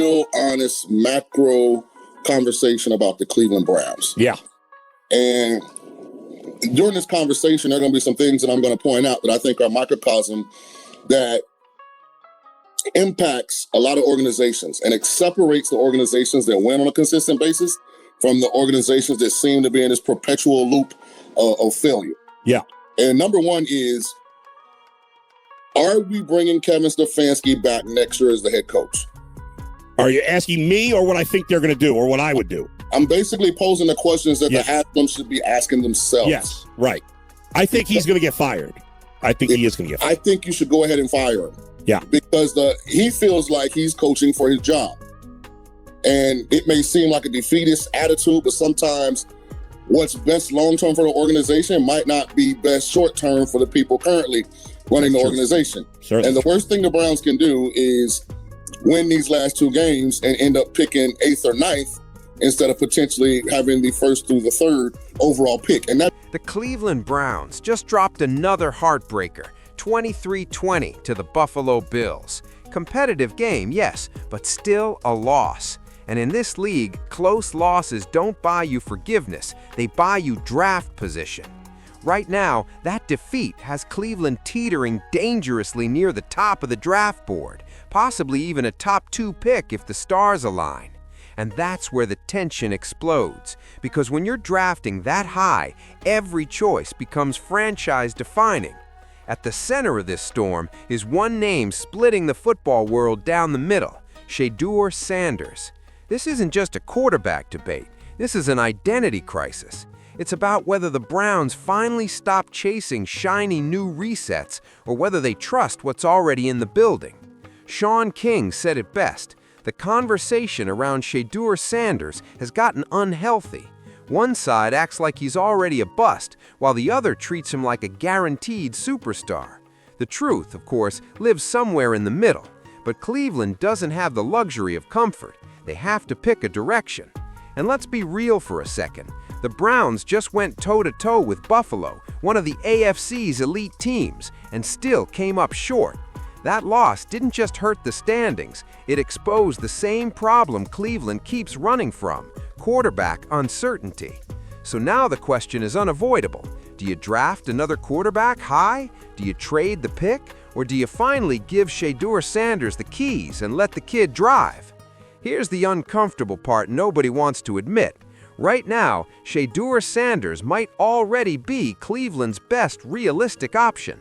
real honest macro conversation about the Cleveland Browns. Yeah. And during this conversation, there are going to be some things that I'm going to point out that I think are a microcosm that impacts a lot of organizations, and it separates the organizations that win on a consistent basis from the organizations that seem to be in this perpetual loop of failure. Yeah. And number one is, are we bringing Kevin Stefanski back next year as the head coach? Are you asking me or what I think they're going to do or what I would do? I'm basically posing the questions that the Haslam should be asking themselves. Yes, right. I think he's going to get fired. I think he is going to get fired. I think you should go ahead and fire him. Yeah. Because he feels like he's coaching for his job. And it may seem like a defeatist attitude, but sometimes what's best long-term for the organization might not be best short-term for the people currently running the organization. Certainly. And the worst thing the Browns can do is win these last two games and end up picking 8th or 9th instead of potentially having the 1st through the 3rd overall pick. And that the Cleveland Browns just dropped another heartbreaker, 23-20 to the Buffalo Bills. Competitive game, yes, but still a loss. And in this league, close losses don't buy you forgiveness, they buy you draft position. Right now, that defeat has Cleveland teetering dangerously near the top of the draft board, possibly even a top 2 pick if the stars align. And that's where the tension explodes, because when you're drafting that high, every choice becomes franchise-defining. At the center of this storm is one name splitting the football world down the middle, Shedeur Sanders. This isn't just a quarterback debate, this is an identity crisis. It's about whether the Browns finally stop chasing shiny new resets or whether they trust what's already in the building. Shaun said it best. The conversation around Shedeur Sanders has gotten unhealthy. One side acts like he's already a bust, while the other treats him like a guaranteed superstar. The truth, of course, lives somewhere in the middle. But Cleveland doesn't have the luxury of comfort. They have to pick a direction. And let's be real for a second. The Browns just went toe-to-toe with Buffalo, one of the AFC's elite teams, and still came up short. That loss didn't just hurt the standings, it exposed the same problem Cleveland keeps running from, quarterback uncertainty. So now the question is unavoidable. Do you draft another quarterback high? Do you trade the pick? Or do you finally give Shedeur Sanders the keys and let the kid drive? Here's the uncomfortable part nobody wants to admit. Right now, Shedeur Sanders might already be Cleveland's best realistic option.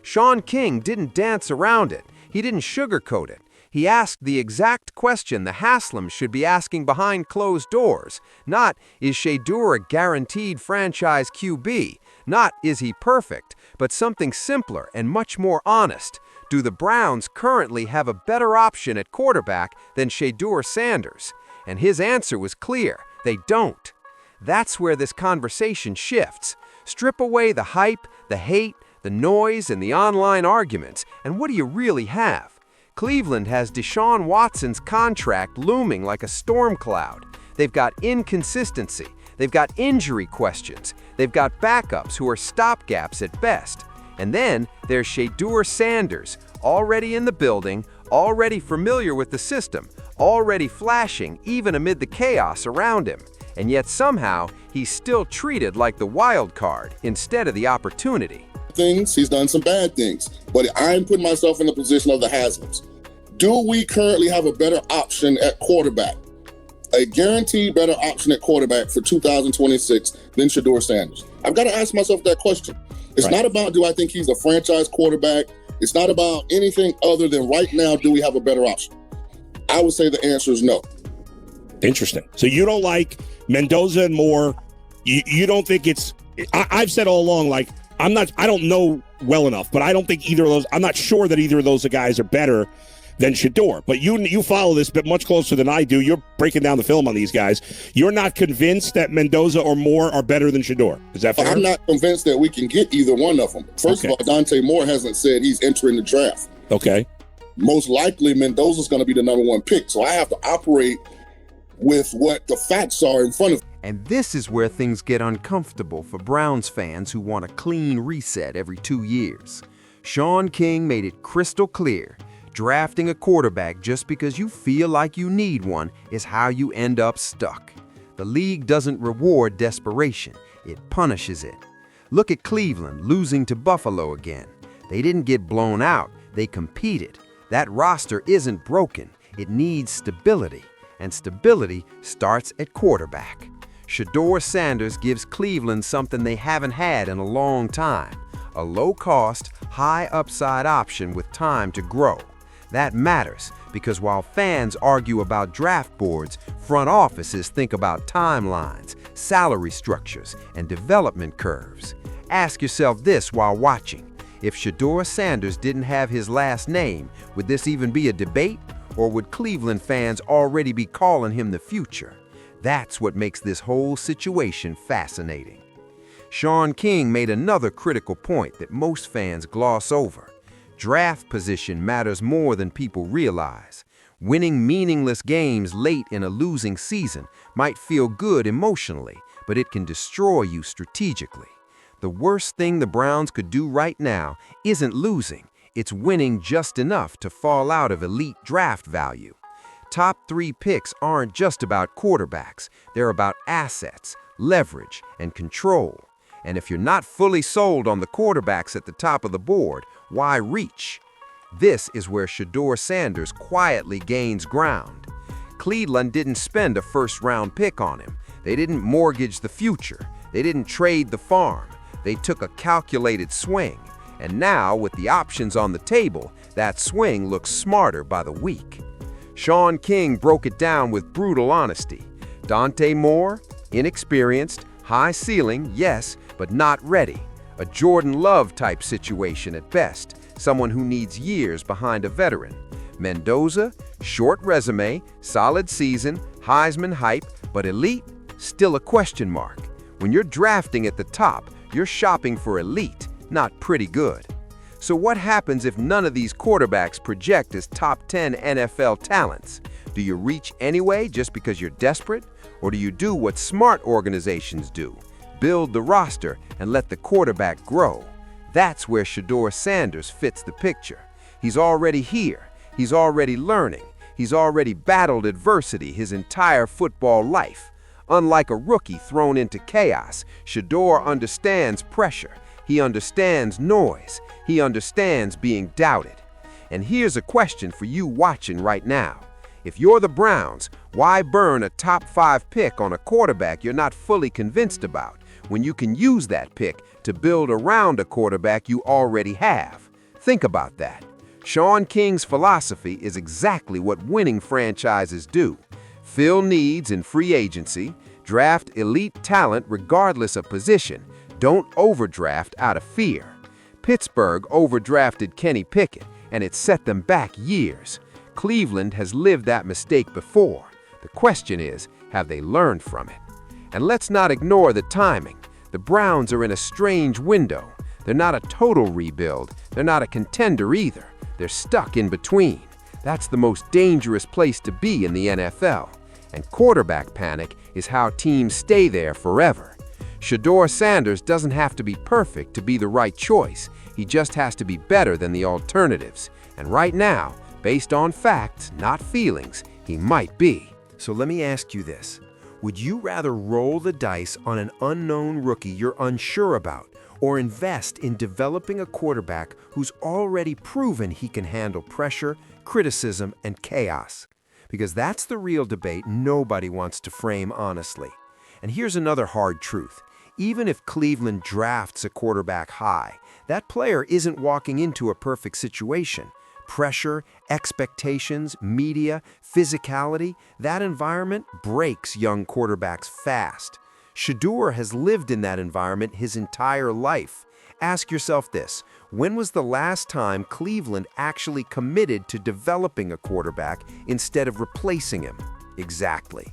Shaun didn't dance around it. He didn't sugarcoat it. He asked the exact question the Haslams should be asking behind closed doors. Not, is Shedeur a guaranteed franchise QB? Not, is he perfect? But something simpler and much more honest. Do the Browns currently have a better option at quarterback than Shedeur Sanders? And his answer was clear. They don't. That's where this conversation shifts. Strip away the hype, the hate, the noise, and the online arguments, and what do you really have? Cleveland has Deshaun Watson's contract looming like a storm cloud. They've got inconsistency. They've got injury questions. They've got backups who are stopgaps at best. And then there's Shedeur Sanders, already in the building, already familiar with the system, already flashing even amid the chaos around him. And yet somehow, he's still treated like the wild card instead of the opportunity. He's done some bad things, but I'm putting myself in the position of the Haslams. Do we currently have a better option at quarterback? A guaranteed better option at quarterback for 2026 than Shedeur Sanders? I've got to ask myself that question. It's not about, do I think he's a franchise quarterback? It's not about anything other than right now, do we have a better option? I would say the answer is no. Interesting. So you don't like Mendoza and Moore. You don't think it's, I've said all along, like, I don't know well enough, but I don't think either of those, I'm not sure that either of those guys are better than Shedeur. But you follow this bit much closer than I do. You're breaking down the film on these guys. You're not convinced that Mendoza or Moore are better than Shedeur. Is that fair? I'm not convinced that we can get either one of them. First of all, Dante Moore hasn't said he's entering the draft. Okay. Most likely Mendoza's going to be the number 1 pick. So I have to operate with what the facts are in front of me. And this is where things get uncomfortable for Browns fans who want a clean reset every 2 years. Shaun made it crystal clear. Drafting a quarterback just because you feel like you need one is how you end up stuck. The league doesn't reward desperation, it punishes it. Look at Cleveland losing to Buffalo again. They didn't get blown out, they competed. That roster isn't broken, it needs stability, and stability starts at quarterback. Shedeur Sanders gives Cleveland something they haven't had in a long time, a low-cost, high-upside option with time to grow. That matters because while fans argue about draft boards, front offices think about timelines, salary structures, and development curves. Ask yourself this while watching. If Shedeur Sanders didn't have his last name, would this even be a debate? Or would Cleveland fans already be calling him the future? That's what makes this whole situation fascinating. Shaun King made another critical point that most fans gloss over. Draft position matters more than people realize. Winning meaningless games late in a losing season might feel good emotionally, but it can destroy you strategically. The worst thing the Browns could do right now isn't losing, it's winning just enough to fall out of elite draft value. Top 3 picks aren't just about quarterbacks, they're about assets, leverage, and control. And if you're not fully sold on the quarterbacks at the top of the board, why reach? This is where Shedeur Sanders quietly gains ground. Cleveland didn't spend a first-round pick on him. They didn't mortgage the future. They didn't trade the farm. They took a calculated swing. And now, with the options on the table, that swing looks smarter by the week. Shaun King broke it down with brutal honesty. Dante Moore, inexperienced, high ceiling, yes, but not ready. A Jordan Love type situation at best, someone who needs years behind a veteran. Mendoza, short resume, solid season, Heisman hype, but elite, still a question mark. When you're drafting at the top, you're shopping for elite, not pretty good. So what happens if none of these quarterbacks project as top 10 NFL talents? Do you reach anyway just because you're desperate? Or do you do what smart organizations do? Build the roster and let the quarterback grow. That's where Shedeur Sanders fits the picture. He's already here. He's already learning. He's already battled adversity his entire football life. Unlike a rookie thrown into chaos, Shedeur understands pressure. He understands noise. He understands being doubted. And here's a question for you watching right now. If you're the Browns, why burn a top 5 pick on a quarterback you're not fully convinced about, when you can use that pick to build around a quarterback you already have? Think about that. Shaun King's philosophy is exactly what winning franchises do. Fill needs in free agency, draft elite talent regardless of position, don't overdraft out of fear. Pittsburgh overdrafted Kenny Pickett, and it set them back years. Cleveland has lived that mistake before. The question is, have they learned from it? And let's not ignore the timing. The Browns are in a strange window. They're not a total rebuild. They're not a contender either. They're stuck in between. That's the most dangerous place to be in the NFL. And quarterback panic is how teams stay there forever. Shedeur Sanders doesn't have to be perfect to be the right choice. He just has to be better than the alternatives. And right now, based on facts, not feelings, he might be. So let me ask you this. Would you rather roll the dice on an unknown rookie you're unsure about, or invest in developing a quarterback who's already proven he can handle pressure, criticism, and chaos? Because that's the real debate nobody wants to frame honestly. And here's another hard truth. Even if Cleveland drafts a quarterback high, that player isn't walking into a perfect situation. Pressure, expectations, media, physicality, that environment breaks young quarterbacks fast. Shedeur has lived in that environment his entire life. Ask yourself this, when was the last time Cleveland actually committed to developing a quarterback instead of replacing him? Exactly.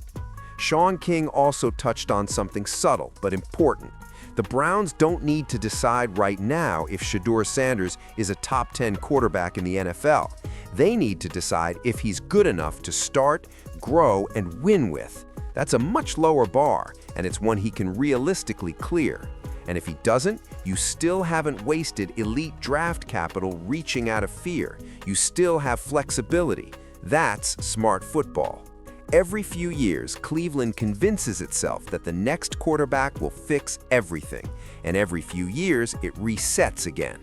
Shaun King also touched on something subtle but important. The Browns don't need to decide right now if Shedeur Sanders is a top 10 quarterback in the NFL. They need to decide if he's good enough to start, grow, and win with. That's a much lower bar, and it's one he can realistically clear. And if he doesn't, you still haven't wasted elite draft capital reaching out of fear. You still have flexibility. That's smart football. Every few years, Cleveland convinces itself that the next quarterback will fix everything, and every few years, it resets again.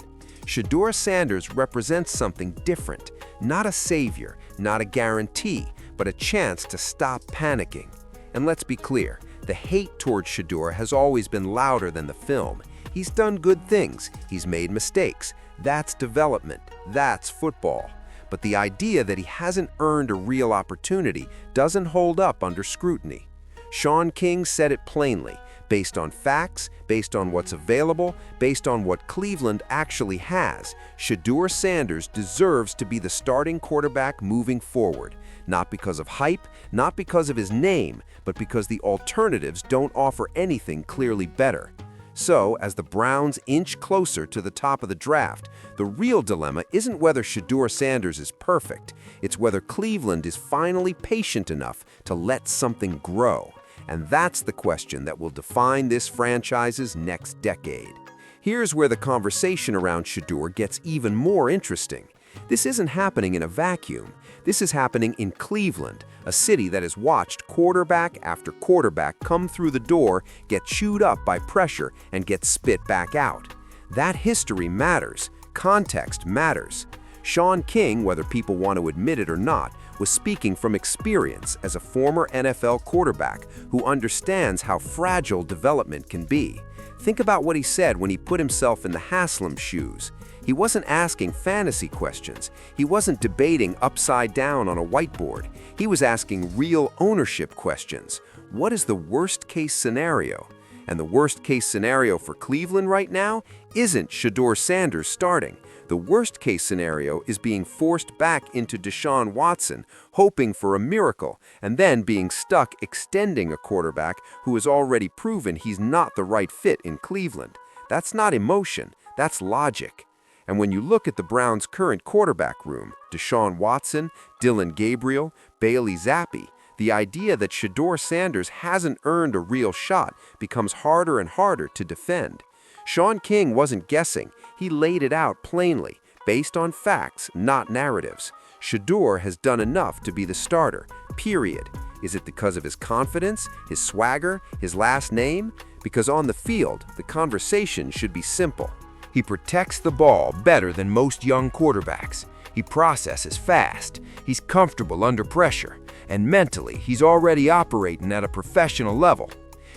Shedeur Sanders represents something different, not a savior, not a guarantee, but a chance to stop panicking. And let's be clear, the hate towards Shedeur has always been louder than the film. He's done good things, he's made mistakes. That's development, that's football. But the idea that he hasn't earned a real opportunity doesn't hold up under scrutiny. Shaun King said it plainly, based on facts, based on what's available, based on what Cleveland actually has. Shedeur Sanders deserves to be the starting quarterback moving forward, not because of hype, not because of his name, but because the alternatives don't offer anything clearly better. So, as the Browns inch closer to the top of the draft, the real dilemma isn't whether Shedeur Sanders is perfect, it's whether Cleveland is finally patient enough to let something grow. And that's the question that will define this franchise's next decade. Here's where the conversation around Shedeur gets even more interesting. This isn't happening in a vacuum. This is happening in Cleveland, a city that has watched quarterback after quarterback come through the door, get chewed up by pressure, and get spit back out. That history matters. Context matters. Shaun King, whether people want to admit it or not, was speaking from experience as a former NFL quarterback who understands how fragile development can be. Think about what he said when he put himself in the Haslam's shoes. He wasn't asking fantasy questions. He wasn't debating upside down on a whiteboard. He was asking real ownership questions. What is the worst-case scenario? And the worst-case scenario for Cleveland right now isn't Shedeur Sanders starting. The worst-case scenario is being forced back into Deshaun Watson, hoping for a miracle, and then being stuck extending a quarterback who has already proven he's not the right fit in Cleveland. That's not emotion, that's logic. And when you look at the Browns' current quarterback room, Deshaun Watson, Dillon Gabriel, Bailey Zappi, the idea that Shedeur Sanders hasn't earned a real shot becomes harder and harder to defend. Shaun King wasn't guessing. He laid it out plainly, based on facts, not narratives. Shedeur has done enough to be the starter, period. Is it because of his confidence, his swagger, his last name? Because on the field, the conversation should be simple. He protects the ball better than most young quarterbacks. He processes fast. He's comfortable under pressure. And mentally, he's already operating at a professional level.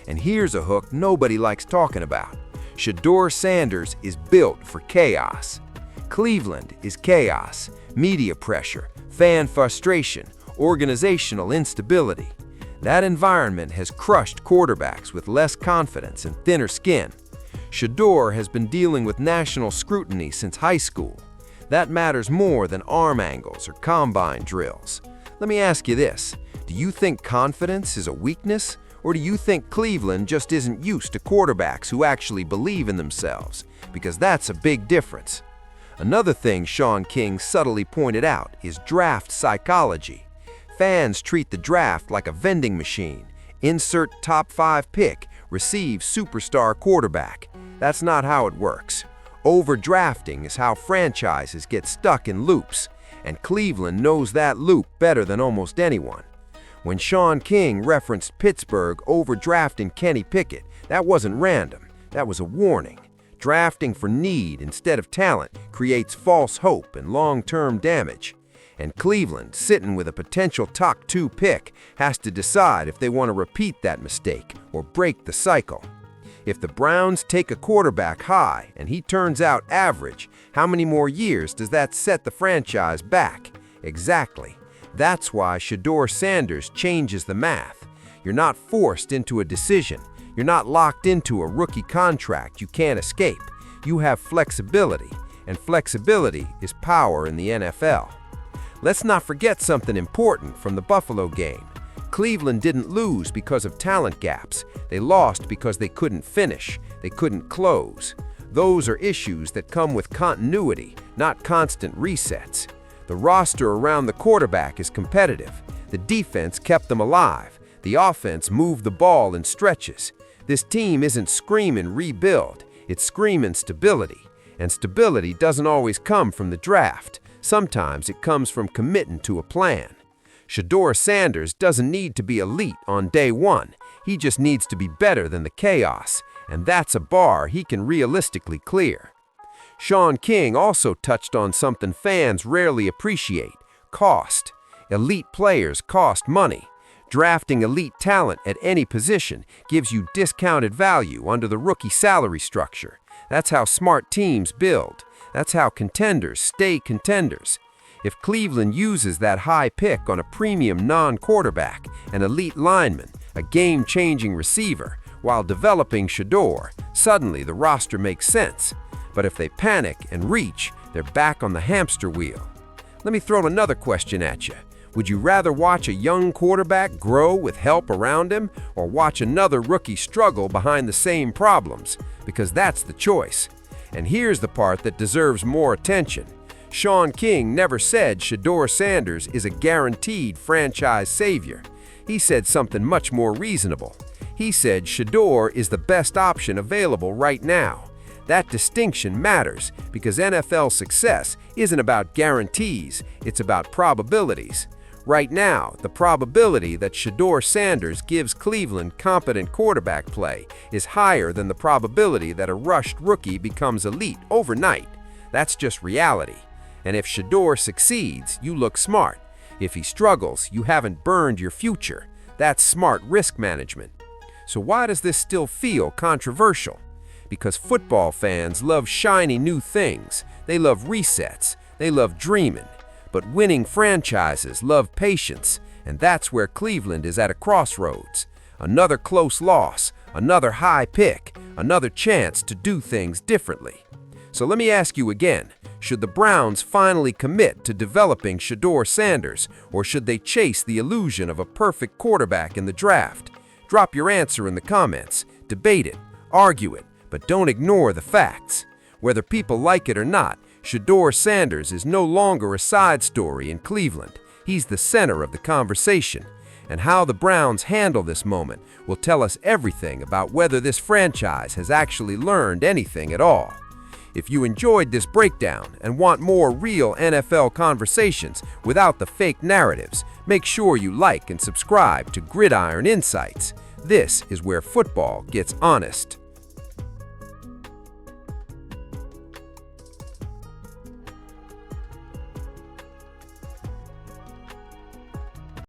And here's a hook nobody likes talking about. Shedeur Sanders is built for chaos. Cleveland is chaos, media pressure, fan frustration, organizational instability. That environment has crushed quarterbacks with less confidence and thinner skin. Shedeur has been dealing with national scrutiny since high school. That matters more than arm angles or combine drills. Let me ask you this. Do you think confidence is a weakness? Or do you think Cleveland just isn't used to quarterbacks who actually believe in themselves? Because that's a big difference. Another thing Shaun King subtly pointed out is draft psychology. Fans treat the draft like a vending machine. Insert top 5 pick, receive superstar quarterback. That's not how it works. Overdrafting is how franchises get stuck in loops, and Cleveland knows that loop better than almost anyone. When Shaun King referenced Pittsburgh overdrafting Kenny Pickett, that wasn't random, that was a warning. Drafting for need instead of talent creates false hope and long-term damage. And Cleveland, sitting with a potential top 2 pick, has to decide if they want to repeat that mistake or break the cycle. If the Browns take a quarterback high and he turns out average, how many more years does that set the franchise back? Exactly. That's why Shedeur Sanders changes the math. You're not forced into a decision. You're not locked into a rookie contract you can't escape. You have flexibility, and flexibility is power in the NFL. Let's not forget something important from the Buffalo game. Cleveland didn't lose because of talent gaps. They lost because they couldn't finish. They couldn't close. Those are issues that come with continuity, not constant resets. The roster around the quarterback is competitive. The defense kept them alive. The offense moved the ball in stretches. This team isn't screaming rebuild, it's screaming stability. And stability doesn't always come from the draft. Sometimes it comes from committing to a plan. Shedeur Sanders doesn't need to be elite on day one. He just needs to be better than the chaos, and that's a bar he can realistically clear. Shaun King also touched on something fans rarely appreciate: cost. Elite players cost money. Drafting elite talent at any position gives you discounted value under the rookie salary structure. That's how smart teams build. That's how contenders stay contenders. If Cleveland uses that high pick on a premium non-quarterback, an elite lineman, a game-changing receiver, while developing Shedeur, suddenly the roster makes sense. But if they panic and reach, they're back on the hamster wheel. Let me throw another question at you. Would you rather watch a young quarterback grow with help around him, or watch another rookie struggle behind the same problems? Because that's the choice. And here's the part that deserves more attention. Shaun King never said Shedeur Sanders is a guaranteed franchise savior. He said something much more reasonable. He said Shedeur is the best option available right now. That distinction matters because NFL success isn't about guarantees, it's about probabilities. Right now, the probability that Shedeur Sanders gives Cleveland competent quarterback play is higher than the probability that a rushed rookie becomes elite overnight. That's just reality. And if Shedeur succeeds, you look smart. If he struggles, you haven't burned your future. That's smart risk management. So why does this still feel controversial? Because football fans love shiny new things. They love resets. They love dreaming. But winning franchises love patience, and that's where Cleveland is at a crossroads. Another close loss, another high pick, another chance to do things differently. So let me ask you again, should the Browns finally commit to developing Shedeur Sanders, or should they chase the illusion of a perfect quarterback in the draft? Drop your answer in the comments, debate it, argue it, but don't ignore the facts. Whether people like it or not, Shedeur Sanders is no longer a side story in Cleveland. He's the center of the conversation. And how the Browns handle this moment will tell us everything about whether this franchise has actually learned anything at all. If you enjoyed this breakdown and want more real NFL conversations without the fake narratives, make sure you like and subscribe to Gridiron Insights. This is where football gets honest.